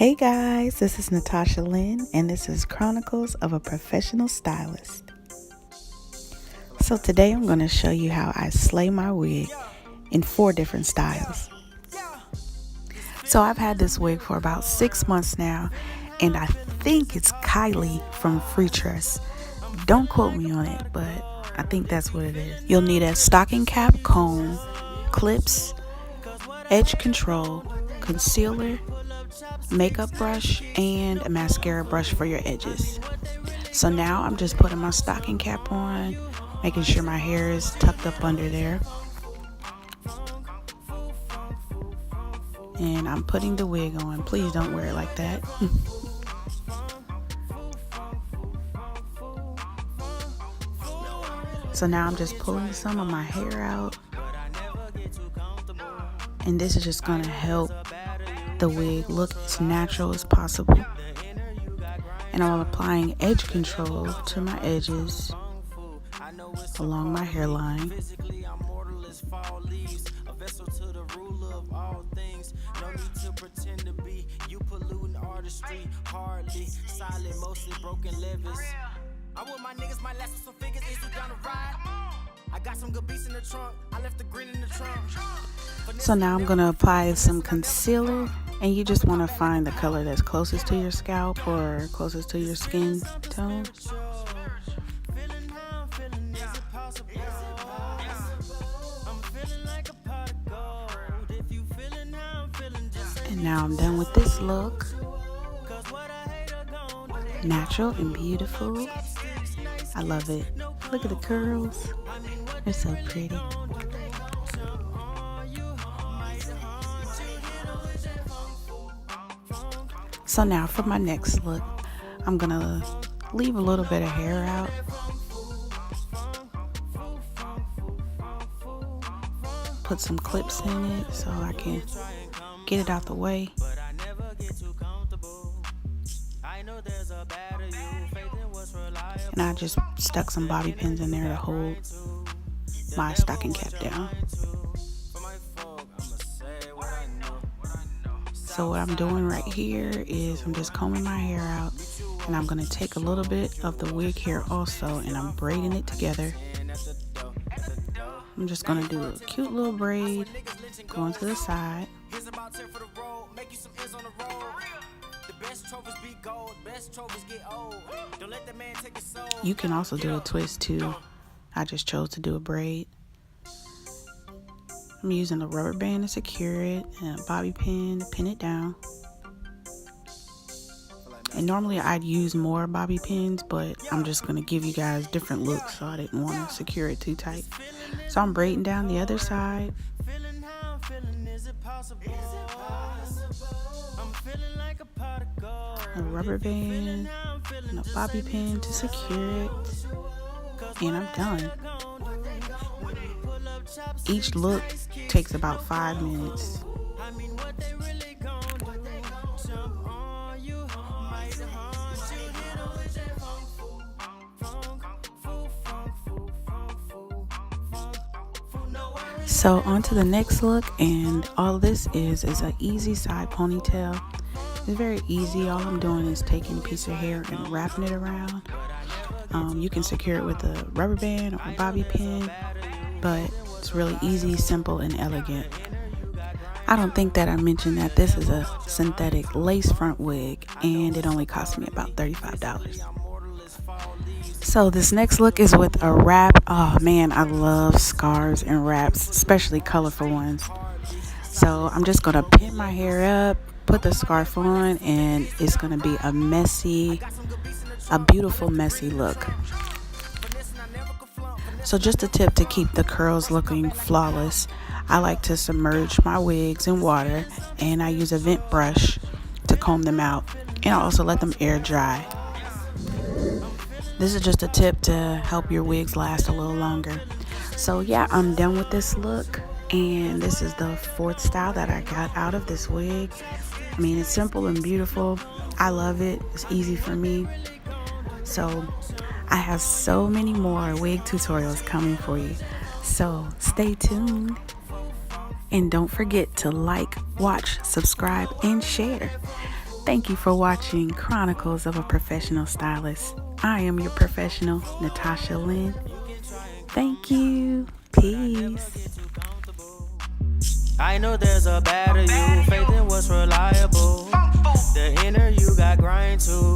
Hey guys, this is Natasha Lynn, and this is Chronicles of a Professional Stylist. So today I'm going to show you how I slay my wig in 4 different styles. So I've had this wig for about 6 months now, and I think it's Kiley from Freetress. Don't quote me on it, but I think that's what it is. You'll need a stocking cap comb, clips, edge control, concealer, makeup brush, and a mascara brush for your edges. So now I'm just putting my stocking cap on, making sure my hair is tucked up under there, and I'm putting the wig on. Please don't wear it like that. So now I'm just pulling some of my hair out, and this is just going to help the wig look as natural as possible. And I'm applying edge control to my edges along my hairline. I want my niggas might last with some figures, is you down to ride? I got some good beats in the trunk, I left the green in the trunk. So now I'm gonna apply some concealer, and you just wanna find the color that's closest to your scalp or closest to your skin tone. And now I'm done with this look. Natural and beautiful. I love it. Look at the curls. They're so pretty. So now for my next look, I'm gonna leave a little bit of hair out. Put some clips in it so I can get it out the way. And I just stuck some bobby pins in there to hold my stocking cap down. So what I'm doing right here is I'm just combing my hair out, and I'm going to take a little bit of the wig hair also, and I'm braiding it together. I'm just going to do a cute little braid going to the side. You can also do a twist too. I just chose to do a braid. I'm using a rubber band to secure it and a bobby pin to pin it down. And normally I'd use more bobby pins, but I'm just going to give you guys different looks, so I didn't want to secure it too tight. So I'm braiding down the other side. A rubber band and a bobby pin to secure it, and I'm done. Each look takes about 5 minutes. So on to the next look, and all this is an easy side ponytail. It's very easy. All I'm doing is taking a piece of hair and wrapping it around. You can secure it with a rubber band or a bobby pin, but it's really easy, simple, and elegant. I don't think that I mentioned that this is a synthetic lace front wig, and it only cost me about $35. So this next look is with a wrap. Oh man, I love scarves and wraps, especially colorful ones. So I'm just gonna pin my hair up, put the scarf on, and it's gonna be a beautiful messy look. So just a tip to keep the curls looking flawless, I like to submerge my wigs in water, and I use a vent brush to comb them out, and I also let them air dry. This is just a tip to help your wigs last a little longer. So yeah, I'm done with this look, and this is the 4th style that I got out of this wig. I mean, it's simple and beautiful. I love it. It's easy for me. So I have so many more wig tutorials coming for you. So stay tuned. And don't forget to like, watch, subscribe, and share. Thank you for watching Chronicles of a Professional Stylist. I am your professional, Natasha Lynn. Thank you. Peace. I know there's a better you, faith in what's reliable. The inner you got grind to.